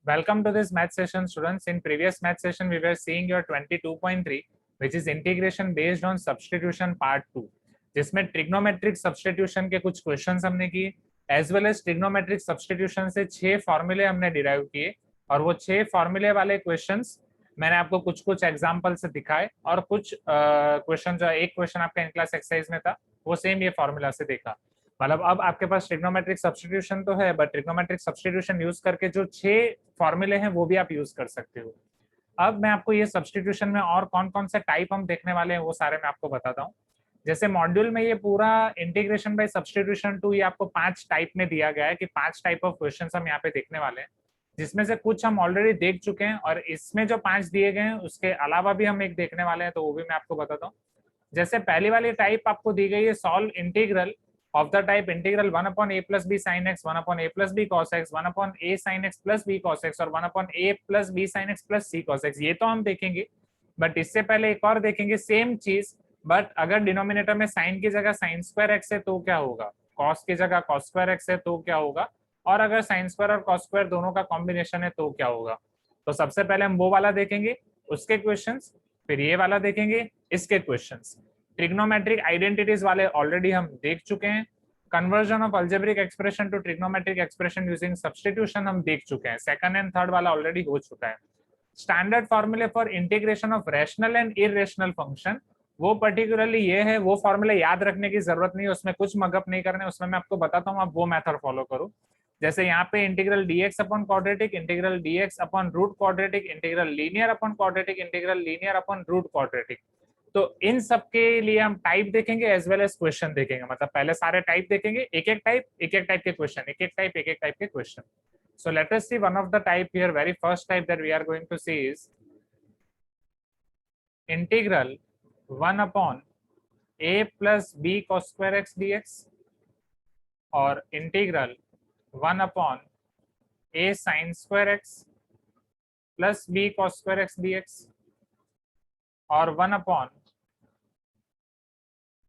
Welcome to this math session, students. In previous math session, we were seeing your 22.3, which is integration based on substitution part 2, जिसमें trigonometric substitution के कुछ questions हमने किए, as well as trigonometric substitution से 6 फॉर्मूले हमने derive किए, और वो 6 फॉर्मूले वाले क्वेश्चंस मैंने आपको कुछ कुछ एग्जांपल से दिखाए, और कुछ क्वेश्चन जो एक क्वेश्चन आपका इन क्लास एक्सरसाइज में था वो सेम ये फॉर्मूला से देखा। मतलब अब आपके पास ट्रिग्नोमेट्रिक सब्स्टिट्यूशन तो है, बट ट्रिग्नोमेट्रिक सब्स्टिट्यूशन यूज करके जो 6 फॉर्मूले हैं वो भी आप यूज कर सकते हो। अब मैं आपको ये सब्स्टिट्यूशन में और कौन कौन से टाइप हम देखने वाले हैं वो सारे मैं आपको बताता हूँ। जैसे मॉड्यूल में ये पूरा इंटीग्रेशन बाय सब्स्टिट्यूशन 2 ये आपको 5 टाइप में दिया गया है कि 5 टाइप ऑफ क्वेश्चन हम यहाँ पे देखने वाले हैं, जिसमें से कुछ हम ऑलरेडी देख चुके हैं, और इसमें जो 5 दिए गए हैं उसके अलावा भी हम एक देखने वाले हैं, तो वो भी मैं आपको बताता हूँ। जैसे पहली वाली टाइप आपको दी गई है, solve integral of the type integral 1 upon a plus b sin x, 1 upon a plus b cos x, 1 upon a sin x plus b cos x और 1 upon a plus b sin x plus c cos x। ये तो हम देखेंगे, but इससे पहले एक और देखेंगे सेम चीज, बट अगर डिनोमिनेटर में साइन की जगह साइन स्क्वायर x है तो क्या होगा, कॉस की जगह कॉस स्क्वायर x है तो क्या होगा, और अगर साइन स्क्वायर और कॉस स्क्वायर दोनों का कॉम्बिनेशन है तो क्या होगा। तो सबसे पहले हम वो वाला देखेंगे, उसके क्वेश्चंस, फिर ये वाला देखेंगे, इसके क्वेश्चंस। ट्रिग्नोमेट्रिक आइडेंटिटीज वाले ऑलरेडी हम देख चुके हैं, conversion of algebraic expression to trigonometric expression using substitution हम देख चुके हैं, सेकंड एंड थर्ड वाला ऑलरेडी हो चुका है। स्टैंडर्ड फॉर्मूले for integration of rational and irrational function, वो पर्टिकुलरली ये है, वो फॉर्मूले याद रखने की जरूरत नहीं है, उसमें कुछ मगअप नहीं करने, उसमें मैं आपको बताता हूँ, आप वो मेथड फॉलो करो। जैसे यहाँ पे integral dx upon quadratic, integral dx upon root quadratic, integral linear upon quadratic, integral linear upon root quadratic. तो इन सब के लिए हम टाइप देखेंगे एज वेल एज क्वेश्चन देखेंगे, मतलब पहले सारे टाइप देखेंगे, एक एक टाइप के क्वेश्चन, एक एक टाइप के question. So let us see one of the type here. Very first type that we are going to see is integral 1 upon a plus b cos square x dx और integral 1 upon a sin square x plus b cos square x dx और 1 upon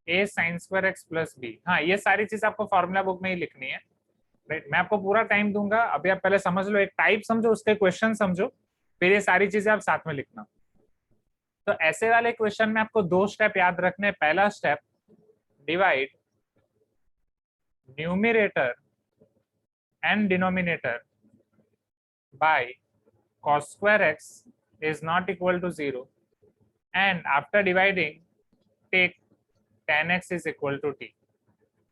a sin square x plus b। हाँ, ये सारी चीज आपको formula book में ही लिखनी है, राइट। मैं आपको पूरा टाइम दूंगा, अभी आप पहले समझ लो, एक टाइप समझो, उसके क्वेश्चन समझो, फिर ये सारी चीजें आप साथ में लिखना। तो ऐसे वाले क्वेश्चन में आपको 2 स्टेप याद रखने। पहला step, divide numerator and denominator by cos square x is not equal to 0, and after dividing take tan x is equal to t।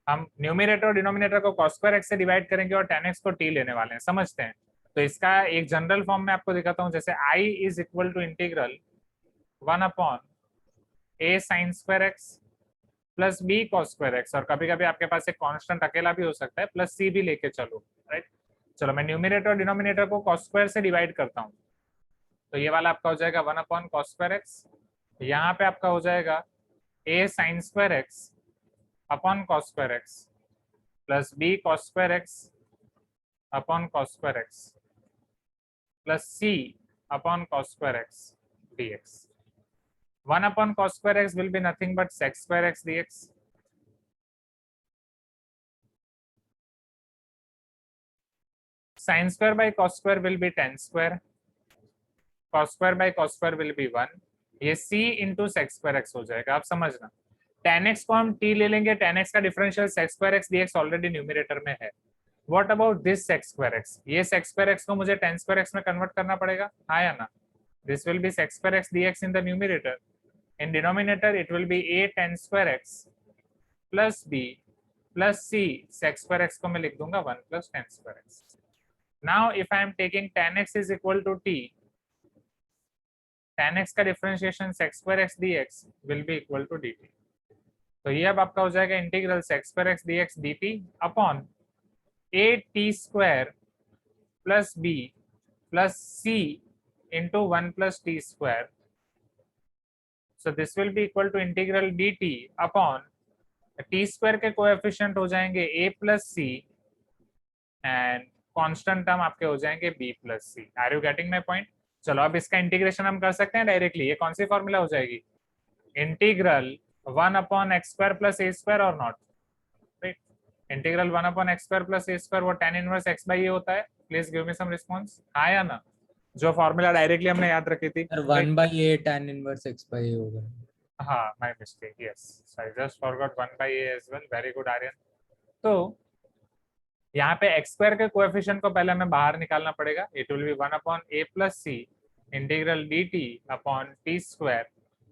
हम न्यूमरेटर और डिनोमिनेटर को cos square x से डिवाइड करेंगे और tan x को t लेने वाले हैं, समझते हैं। तो इसका एक जनरल फॉर्म में आपको दिखाता हूं, जैसे I is equal to integral 1 upon a sin square x plus b cos square x, और कभी कभी आपके पास एक कांस्टेंट अकेला भी हो सकता है, प्लस c भी लेके चलो, राइट। चलो मैं न्यूमरेटर और डिनोमिनेटर को cos square से डिवाइड करता हूँ, तो ये वाला आपका हो जाएगा 1 अपॉन cos square x, यहाँ पे आपका हो जाएगा a sin square x upon cos square x plus b cos square x upon cos square x plus c upon cos square x dx। 1 upon cos square x will be nothing but sec square x dx. Sin square by cos square will be tan square. Cos square by cos square will be 1. ये c into sec square x हो जाएगा, आप समझना। tan x को हम t ले लेंगे, tan x का differential sec square x dx already numerator में है। What about this sec square x? ये sec square x को मुझे tan square x में कन्वर्ट करना पड़ेगा, हाँ या ना। This will be sec square x dx in the numerator. In denominator it will be a tan square x plus b plus c sec square x को मैं लिख दूंगा 1 plus tan square x। Now if I am taking tan x is equal to t, tan x का differentiation sec square x dx will be equal to dt। तो ये अब आपका हो जाएगा integral sec square x dx dt upon a t square plus b plus c into 1 plus t square। So this will be equal to integral dt upon t square के coefficient हो जाएंगे a plus c and constant term आपके हो जाएंगे b plus c। Are you getting my point? चलो अब इसका integration हम कर सकते हैं डायरेक्टली। ये कौन सी फॉर्मूला हो जाएगी? Integral 1 upon x square plus a square or not, right. Integral 1 upon x square plus a square वो tan inverse x by a होता है, please give me some response, हाँ या ना, जो फॉर्मूला डायरेक्टली हमने याद रखी थी। Sir 1/a tan inverse x by a होगा। हाँ, my mistake, yes, I just forgot 1/a as well, very good Aryan. तो यहाँ पे एक्स स्क्वायर के कोएफिशिएंट को पहले हमें बाहर निकालना पड़ेगा। It will be 1/a plus C integral dt upon t square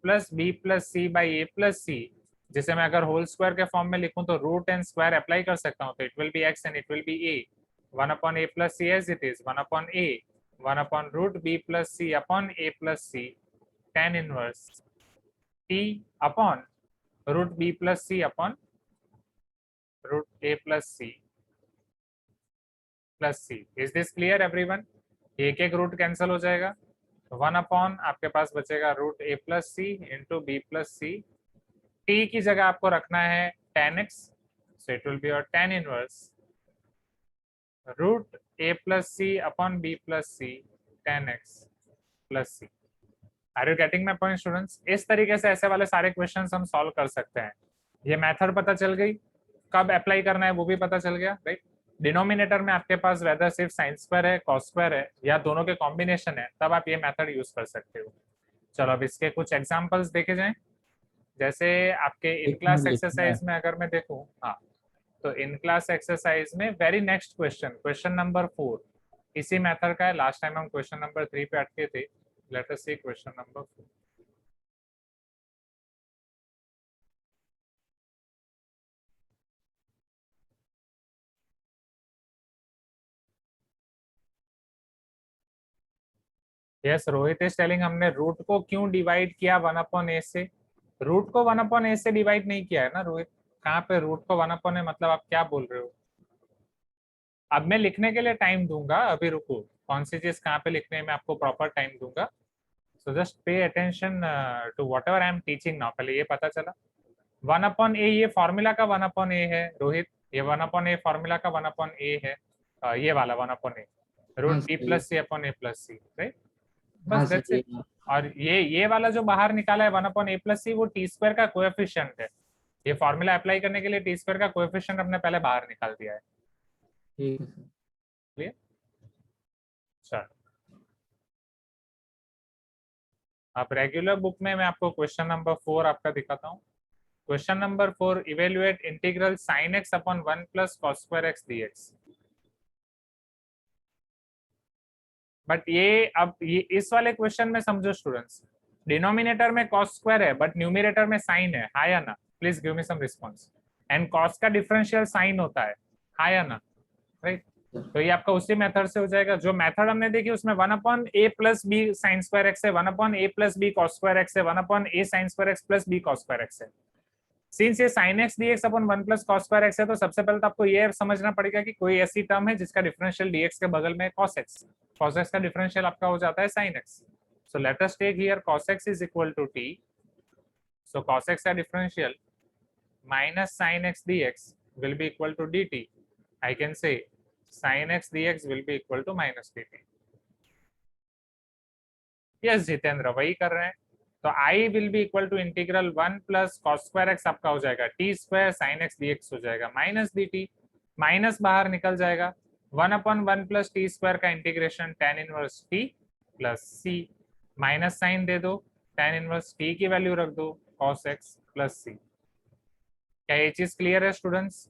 plus b plus C by a plus C, जिसे मैं अगर होल स्क्वायर के फॉर्म में लिखूं तो रूट एंड स्क्वायर अप्लाई कर सकता हूं, तो it will be x and it will be a 1/a plus c as it is 1/a 1/√b plus c upon a plus c tan inverse t upon root b plus c upon root a plus c plus c. Is this clear everyone? एक एक root cancel हो जाएगा, 1/, आपके पास बचेगा root a plus c into b plus c. T की जगह आपको रखना है tan x, so it will be your tan inverse root a plus c upon b plus c tan x plus c. Are you getting my point students? इस तरीके से ऐसे वाले सारे क्वेश्चंस हम सॉल्व कर सकते हैं। ये मेथड पता चल गई, कब अप्लाई करना है वो भी पता चल गया, राइट? डिनोमिनेटर में आपके पास वेदर सिर्फ साइन स्क्वायर है, कॉस स्क्वायर है, या दोनों के कॉम्बिनेशन है, तब आप ये मेथड यूज कर सकते हो। चलो अब इसके कुछ एग्जांपल्स देखे जाएं। जैसे आपके इन क्लास एक्सरसाइज में अगर मैं देखूं, हाँ, तो इन क्लास एक्सरसाइज में very next question, question number 4 इसी मेथड का है। लास्ट टाइम हम क्वेश्चन नंबर 3 पे अटके थे। Let us see question number 4। Yes, Rohit is telling हमने रूट को क्यों डिवाइड किया 1/a से? रूट को 1/a से डिवाइड नहीं किया है ना रोहित। कहाँ पे रूट को 1/a, मतलब आप क्या बोल रहे हो? अब मैं लिखने के लिए टाइम दूंगा, अभी रुको, कौन सी चीज कहाँ पे लिखने में आपको प्रॉपर टाइम दूंगा। So just pay attention to whatever I am teaching now. पहले ये पता चला 1/a, ये फॉर्मूला का 1/a है रोहित, ये 1/a फॉर्मूला का 1/a है। ये वाला 1/a root B plus c upon ए प्लस सी, राइट? बस दैट्स इट। और ये वाला जो बाहर निकाला है 1/a प्लस सी, वो टी स्क्वायर का कोएफिशिएंट है। ये फॉर्मूला अप्लाई करने के लिए टी स्क्वायर का कोएफिशिएंट हमने पहले बाहर निकाल दिया है। ठीक है सर। क्लियर? चलो अब रेगुलर बुक में मैं आपको क्वेश्चन नंबर 4 आपका दिखाता हूँ। Question number 4, evaluate integral sin x upon 1 plus cos square x dx। But ये अब ये इस वाले क्वेश्चन में समझो स्टूडेंट्स, डिनोमिनेटर में cos स्क्वायर है बट न्यूमिनेटर में sin है, हाँ या ना? Please give me some response. And cos का डिफरेंशियल sin होता है, हाँ या ना? राइट? तो ये आपका उसी मेथड से हो जाएगा। जो मेथड हमने देखी उसमें 1/a plus b sine square x है, 1/a plus b cos square x है, 1/a sine square x plus b cos square x है। सिंस ये sin x dx अपन 1 प्लस cos स्क्वायर x है, तो सबसे पहले तो आपको ये समझना पड़ेगा कि कोई ऐसी टर्म है जिसका डिफरेंशियल dx के बगल में cos x का डिफरेंशियल आपका हो जाता है sin x। So let us take here cos x is equal to t। So cos x का differential minus sin x dx will be equal to dt। I can say sin x dx will be equal to minus dt। Yes Jitendra, वही कर रहे हैं। तो I will be equal to integral 1 plus cos square x आपका हो जाएगा t square sine x d x हो जाएगा माइनस डी टी, माइनस बाहर निकल जाएगा 1/1 प्लस टी स्क्वायर का integration tan inverse t plus C, minus sine दे दो, tan इनवर्स टी की वैल्यू रख दो cos x प्लस सी। क्या ये चीज क्लियर है students?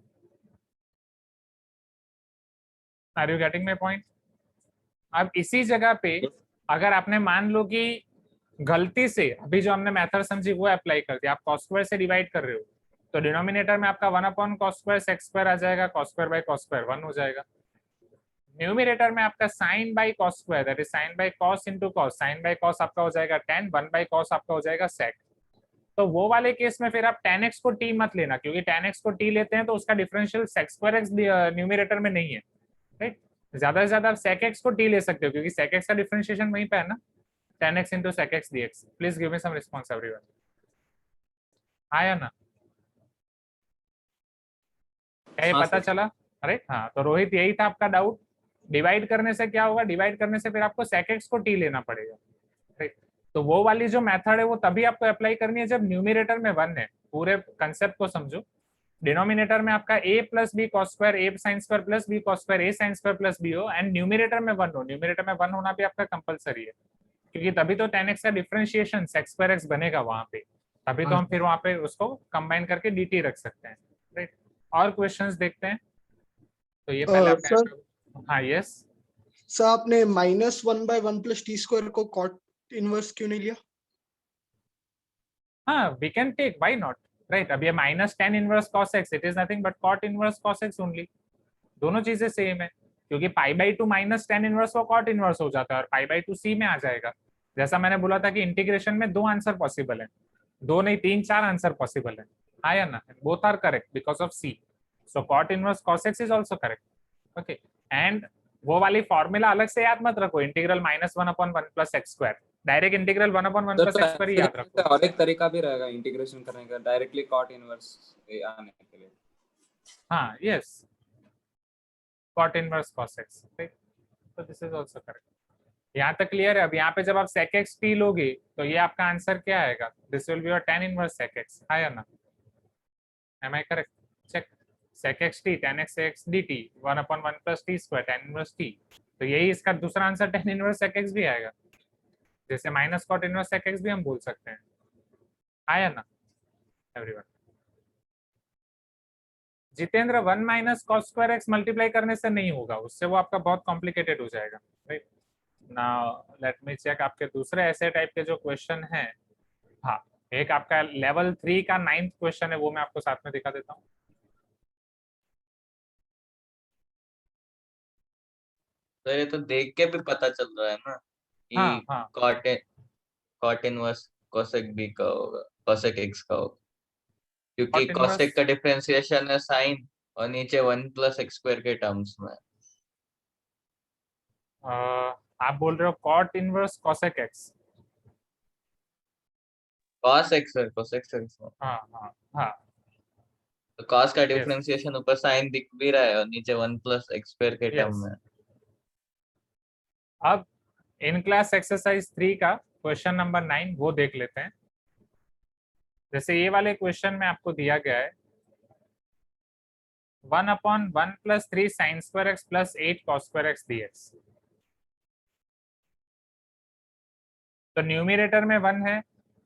Are you getting my point? अब इसी जगह पे अगर आपने मान लो कि गलती से अभी जो हमने मेथड समझी वो अप्लाई कर दिया, आप cos स्क्वायर से डिवाइड कर रहे हो, तो डिनोमिनेटर में आपका 1/cos स्क्वायर सेक स्क्वायर आ जाएगा, cos square by cos square 1 हो जाएगा। न्यूमिनेटर में आपका sin by cos square, that is sin by cos into cos, sin by cos आपका हो जाएगा tan, 1 बाय cos आपका हो जाएगा sec। तो वो वाले केस में फिर आप tan x को t मत लेना, क्योंकि tan x को t लेते हैं तो उसका differential sec square x numerator में नहीं है, राइट? ज्यादा से ज्यादा आप sec x को t ले सकते हो, क्योंकि sec x का डिफरेंशिएशन वहीं पे है ना, tan x into sec x dx। Please give me some response everyone, आया ना? क्या ये पता चला? अरे हाँ, तो रोहित यही था आपका डाउट, डिवाइड करने से क्या होगा, डिवाइड करने से फिर आपको sec x को t लेना पड़ेगा, राइट? तो वो वाली जो मेथड है वो तभी आपको अप्लाई करनी है जब न्यूमिनेटर में 1 है। पूरे कंसेप्ट को समझो, डिनोमिनेटर में आपका a plus b cos square a sine square plus b cos square a sine square plus b हो एंड न्यूमिनेटर में 1 हो, न्यूमिनेटर में 1 होना भी आपका कंपलसरी है क्योंकि तभी तो tan x का डिफरेंशिएशन sec स्क्वायर x बनेगा वहां पे, तभी तो हम फिर वहां पे उसको कंबाइन करके dt रख सकते हैं, राइट। और क्वेश्चंस देखते हैं, तो ये पहले आपका सर हाँ यस सर आपने -1/1 + t² को कॉट इनवर्स क्यों नहीं लिया? हाँ we can take, why not, right. अब ये -tan inverse cos x, it is nothing but cot inverse cos x only, दोनों चीजें सेम है क्योंकि π/2 -tan इनवर्स वो cot इनवर्स हो जाता है और π/2 c में आ जाएगा। जैसा मैंने बोला था कि इंटीग्रेशन में 2 आंसर पॉसिबल है, 2 नहीं 3-4 आंसर पॉसिबल है, हाँ या ना, both are correct because of c, so cot inverse cos x is also correct, okay. And वो वाली फॉर्मूला अलग से याद मत रखो, integral -1/1 + x², direct integral 1/1 sir + x² ही याद रखो। और एक तरीका भी रहेगा इंटीग्रेशन करने का, डायरेक्टली कॉट इनवर्स आने के लिए। हाँ yes, cot inverse cos x, right, तो दिस इज आल्सो करेक्ट। यहाँ तक क्लियर है। अब यहाँ पे जब आप sec x t लोगे तो ये आपका आंसर क्या आएगा, this will be your tan inverse sec x, हाँ या ना, am I correct, check, sec x t tan x dt 1/1 + t² tan inverse t, तो यही इसका दूसरा answer tan inverse sec x भी आएगा, जैसे minus cot inverse sec x भी हम बोल सकते हैं, हाँ या ना everyone. Jitendra 1 - cos² x multiply करने से नहीं होगा, उससे वो आपका बहुत कॉम्प्लिकेटेड हो जाएगा, right. Now let me check आपके दूसरे ऐसे टाइप के जो क्वेश्चन हैं। हाँ, एक आपका लेवल 3 का 9th क्वेश्चन है, वो मैं आपको साथ में दिखा देता हूँ। तो ये तो देख के भी पता चल रहा है ना हाँ कि हाँ cot इनवर्स cosec b का होगा, cosec x का होगा, क्योंकि Cot cosec inverse- का डिफरेंशिएशन है साइन और नीचे 1 + x² के टर्म्स में। आप बोल रहे हो cot inverse cosec x, cos x है, cosec x में हाँ हाँ हाँ तो cos का yes डिफरेंशिएशन ऊपर साइन दिख भी रहा है और नीचे 1 + x² के टर्म yes। में। अब इन क्लास एक्सरसाइज 3 का क्वेश्चन नंबर 9 वो देख लेते हैं। जैसे ये वाले क्वेश्चन में आपको दिया गया है 1/1 + 3 sin² x + 8 cos² x dx, तो न्यूमिनेटर में 1 है,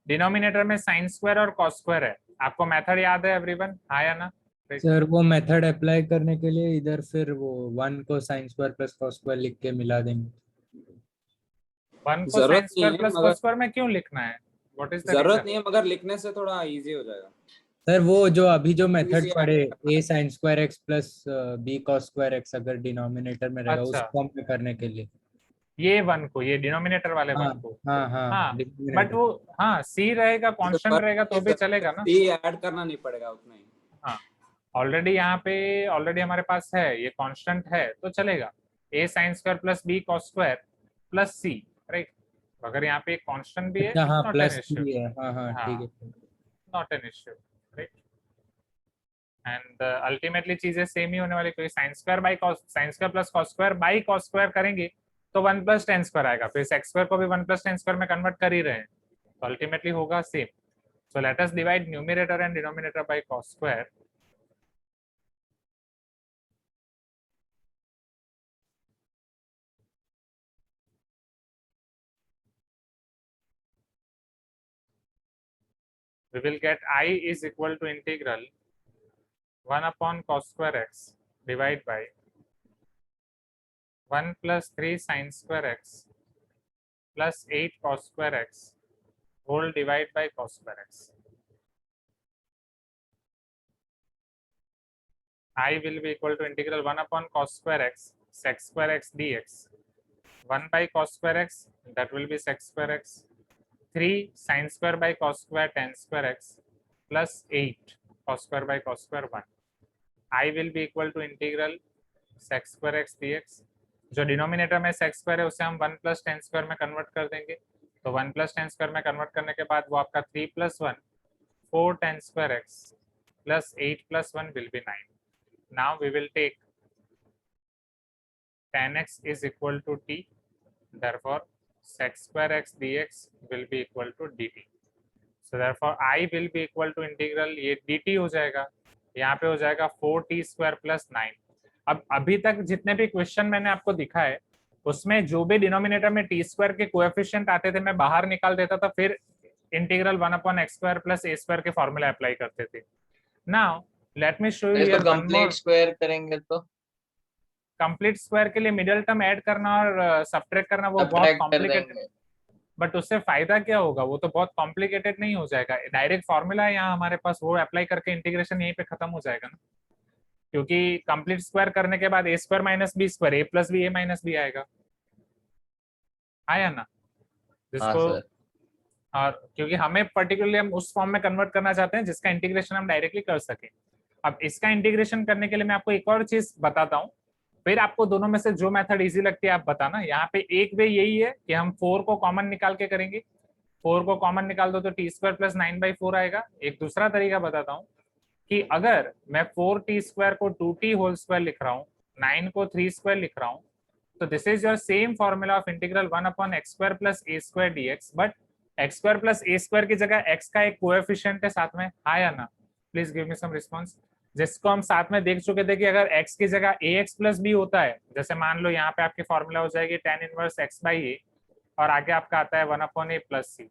डिनोमिनेटर में sin² और cos² है। आपको मेथड याद है एवरीवन, हाँ या ना? सर वो मेथड अप्लाई करने के लिए इधर फिर वो 1 को sin² + cos² लिख के मिला देंगे। 1 को जरूरत नहीं sin² है + मगर cos² में क्यों लिखना है, व्हाट इज द जरूरत रीजन? नहीं है मगर लिखने से थोड़ा इजी हो जाएगा। सर वो जो अभी जो मेथड Easy पढ़े add करना a sin² x + b cos² x अगर डिनोमिनेटर में रहेगा उस अच्छा, फॉर्म में करने के लिए। ये 1 को, ये डिनोमिनेटर वाले हाँ 1 को, हाँ हाँ हाँ बट डिनोमिनेटर। वो, हाँ सी रहेगा, कांस्टेंट रहेगा तो भी चलेगा ना। सी ऐड करना नहीं पड़ेगा उतना ही। हाँ ऑलरेडी यहाँ पे ऑलरेडी हमारे पास है, ये कांस्टेंट है तो चलेगा, a sin² + b cos² + c, right. अगर यहाँ पे एक कांस्टेंट भी है, अच्छा हाँ नॉट एन + इश्यू, 3 है, हाँ हाँ हाँ ठीक है। Not an issue, right. And ultimately चीजें सेम ही होने वाली, क्योंकि sin² + cos² cos² करेंगे तो 1 + tan² आएगा, फिर sec² को भी 1 + tan² में कन्वर्ट कर ही रहे हैं, तो अल्टीमेटली होगा same. So let us divide numerator and denominator by cos²। We will get I is equal to integral 1/cos² x divided by 1 + 3 sin² x plus 8 cos² x whole divided by cos² x. I will be equal to integral 1/cos² x sec² x dx, 1 by cos² x, that will be sec² x, 3 sin² by cos² tan² x plus 8 cos² by cos² 1. I will be equal to integral sec² x dx, जो denominator में sec² है उसे हम 1 + tan² में convert कर देंगे, तो 1 + tan² में कन्वर्ट करने के बाद वो आपका 3 + 1 4 tan² x plus 8 + 1 will be 9. Now we will take tan x is equal to t, therefore sec² x dx will be equal to dt. So therefore I will be equal to integral, ये dt हो जाएगा, यहाँ पे हो जाएगा 4t² plus 9। अब अभी तक जितने भी क्वेश्चन मैंने आपको दिखाए उसमें जो भी डिनोमिनेटर में t² के कोएफिशिएंट आते थे मैं बाहर निकाल देता था, फिर इंटीग्रल 1/x² प्लस a² के फॉर्मूला अप्लाई करते थे। Now let me show you इसको here one complete more. Square करेंगे तो कंप्लीट स्क्वायर के लिए मिडिल टर्म ऐड करना और सब्ट्रैक्ट करना वो बहुत सब्ट्रैक्ट कर कॉम्प्लिकेटेड, देंगे। बट उससे फायदा क्या होगा, वो तो बहुत कॉम्प्लिकेटेड नहीं हो जाएगा, डायरेक्ट फॉर्मूला है यहाँ हमारे पास, वो अप्लाई करके इंटीग्रेशन यहीं पे खत्म हो जाएगा ना, क्योंकि कंप्लीट स्क्वायर करने के बाद a² minus b², a plus b a minus b आएगा, आया ना हाँ जिसको। सर। और क्योंकि हमें पर्टिकुलरली हम उस फॉर्म में कन्वर्ट करना चाहते हैं जिसका इंटीग्रेशन हम डायरेक्टली कर सकें। अब इसका इंटीग्रेशन करने के लिए मैं आपको एक और चीज बताता हूँ, फिर आपको दोनों में से जो मेथड इजी लगती है आप बताना। यहाँ पे एक वे यही है कि हम 4 को कॉमन निकाल के करेंगे, 4 को कॉमन निकाल दो तो t² प्लस 9/4 आएगा। एक दूसरा तरीका बताता हूँ कि अगर मैं 4t² को 2t होल स्क्वायर लिख रहा हूँ, 9 को 3² लिख रहा हूँ, तो this is your same formula of integral 1/x² plus a² dx, but x² plus a² की जगह x का एक कोएफिशिएंट है साथ में, हाँ या ना? Please give me some response. जिसको हम साथ में देख चुके थे कि अगर x की जगह ax प्लस b होता है, जैसे मान लो यहाँ पे आपकी फॉर्मूला हो जाएगी tan इनवर्स x/a और आगे आपका आता है 1/a प्लस c।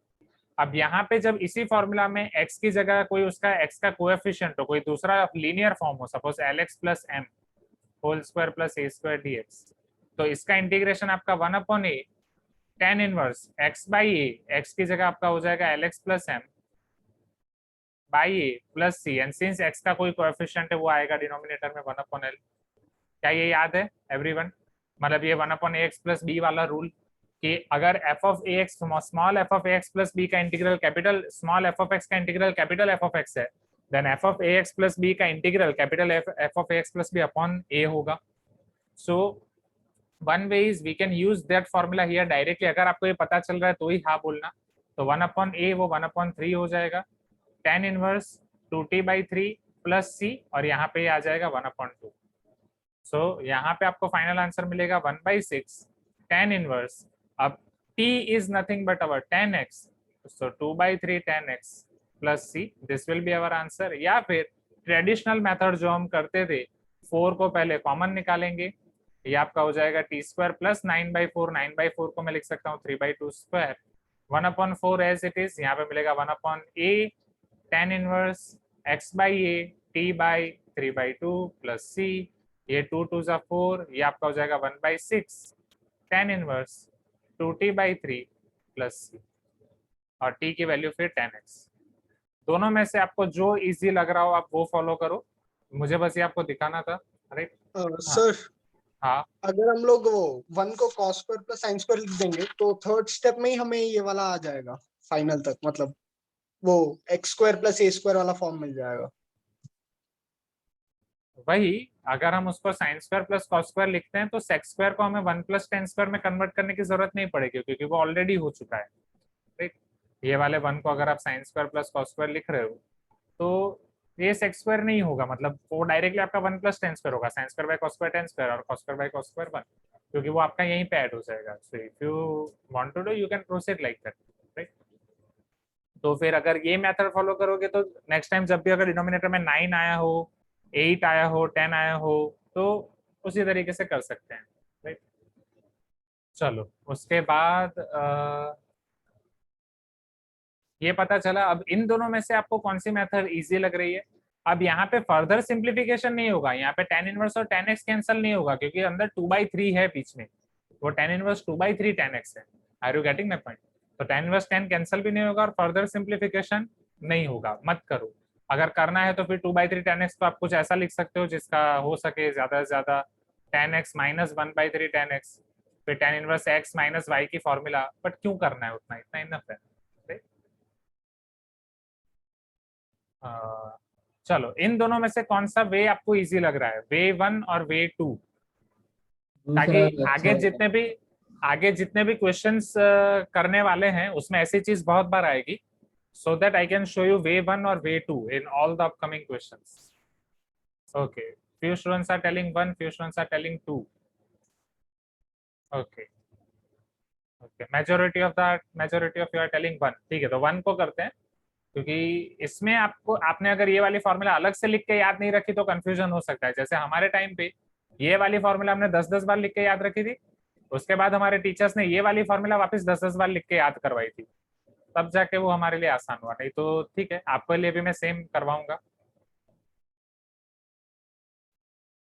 अब यहाँ पे जब इसी फॉर्मूला में x की जगह कोई उसका x का कोएफिशिएंट हो, कोई दूसरा लीनियर फॉर्म हो, suppose lx plus m whole square plus a² dx, तो इसका इंटीग्रेशन आपका 1/a tan inverse x/a, x की जगह आपका हो जाएगा lx plus m by a plus c, and since x का कोई कोएफिशिएंट है वो आएगा डिनोमिनेटर में 1/l। क्या ये याद है एवरीवन? मतलब ये 1/ax प्लस b वाला रूल कि अगर f of ax small f of ax plus b का integral capital small f of x का integral capital f of x है, then f of ax plus b का integral capital f of ax plus b upon a होगा। So one way is we can use that formula here directly. अगर आपको ये पता चल रहा है तो ही हाँ बोलना। तो 1/a वो 1/3 हो जाएगा, tan inverse 2t/3 plus c, और यहाँ पे आ जाएगा 1/2। सो यहाँ पे आपको फाइनल आंसर मिलेगा 1/6 tan इनवर्स, अब t is nothing but our tan x, so 2/3 tan x plus c, this will be our answer. या फिर ट्रेडिशनल मेथड जो हम करते थे, 4 को पहले कॉमन निकालेंगे, ये आपका हो जाएगा t² प्लस 9/4, 9/4 को मैं लिख सकता हूँ 3/2², 1/4 एज इट इज, यहाँ पे मिलेगा 1/a tan inverse x/a t/3/2 plus c, ये 2 2s are 4, ये आपका हो जाएगा 1/6 tan inverse 2t/3 plus c, और t की वैल्यू फिर tan x। दोनों में से आपको जो इजी लग रहा हो आप वो फॉलो करो, मुझे बस ये आपको दिखाना था। राइट सर हाँ, अगर हम लोग वो 1 को cos square plus sin square लिख देंगे तो थर्ड स्टेप में ही हमें ये वाला आ जाएगा फाइनल तक, मतलब वो x² प्लस a² वाला फॉर्म मिल जाएगा। वही अगर हम उसको sin² प्लस cos² लिखते हैं तो sec² को हमें 1 प्लस tan² में कन्वर्ट करने की जरूरत नहीं पड़ेगी क्योंकि वो ऑलरेडी हो चुका है। राइट, ये वाले 1 को अगर आप sin² प्लस cos² लिख रहे हो तो ये sec² नहीं होगा, मतलब वो डायरेक्टली आपका 1 प्लस tan² होगा, sin² बाय cos² tan², और cos² बाय cos² 1, क्योंकि वो आपका यहीं पे ऐड हो जाएगा। So if you want to do you can proceed like that. Right, तो फिर अगर ये मेथड फॉलो करोगे तो नेक्स्ट टाइम जब भी अगर डिनोमिनेटर में 9 आया हो, 8 आया हो, 10 आया हो, तो उसी तरीके से कर सकते हैं। राइट, चलो उसके बाद ये पता चला। अब इन दोनों में से आपको कौन सी मेथड इजी लग रही है? अब यहाँ पे फर्दर सिंप्लीफिकेशन नहीं होगा, यहाँ पे tan इनवर्स और tan x कैंसिल नहीं होगा क्योंकि अंदर 2/3 है बीच में, वो tan इनवर्स 2/3 tan x है। Are you getting my point? तो tan इनवर्स tan कैंसिल भी नहीं होगा और फर्दर सिंप्लीफिकेशन नहीं होगा, मत करो। अगर करना है तो फिर 2/3 tan x तो आप कुछ ऐसा लिख सकते हो जिसका हो सके ज्यादा से ज्यादा tan x minus 1/3 tan x, फिर tan inverse x minus y की फॉर्मूला, बट क्यों करना है उतना, इतना इनफ है। चलो इन दोनों में से कौन सा वे आपको इजी लग रहा है, वे 1 और वे 2? ताकि दूसरा अच्छा आगे जितने भी क्वेश्चंस करने वाले हैं उसमें ऐसी चीज बहुत बार आएगी, so that I can show you way 1 or way 2 in all the upcoming questions. Okay, few students are telling 1, few students are telling 2. Okay, majority of you are telling 1। ठीक है, तो 1 को करते हैं। क्योंकि इसमें आपको आपने अगर ये वाली फॉर्मूला अलग से लिख के याद नहीं रखी तो कंफ्यूजन हो सकता है। जैसे हमारे टाइम पे ये वाली फॉर्मूला हमने 10-10 बार लिख के याद रखी थी, उसके बाद हमारे टीचर्स ने ये वाली फॉर्मूला वापस 10-10 बार लिख के याद करवाई थी, तब जाके वो हमारे लिए आसान हुआ। नहीं तो ठीक है, आपके लिए भी मैं सेम करवाऊंगा।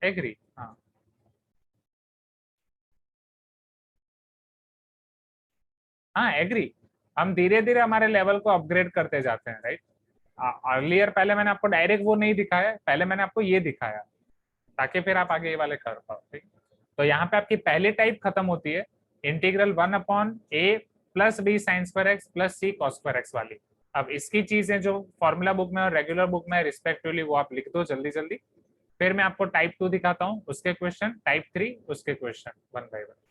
एग्री? हाँ हाँ एग्री। हम धीरे धीरे हमारे लेवल को अपग्रेड करते जाते हैं, राइट। अर्लियर पहले मैंने आपको डायरेक्ट वो नहीं दिखाया, पहले मैंने आपको ये दिखाया ताकि फिर आप आगे ये वाले कर पाओ, ठीक। तो यहाँ पे आपकी पहली टाइप खत्म होती है integral 1/a plus b sine square x plus C cos square x वाली। अब इसकी चीजें जो फॉर्मूला बुक में और रेगुलर बुक में रिस्पेक्टिवली वो आप लिख दो जल्दी जल्दी। फिर मैं आपको टाइप 2 दिखाता हूँ, उसके क्वेश्चन, टाइप 3 उसके क्वेश्चन 1 बाय 1।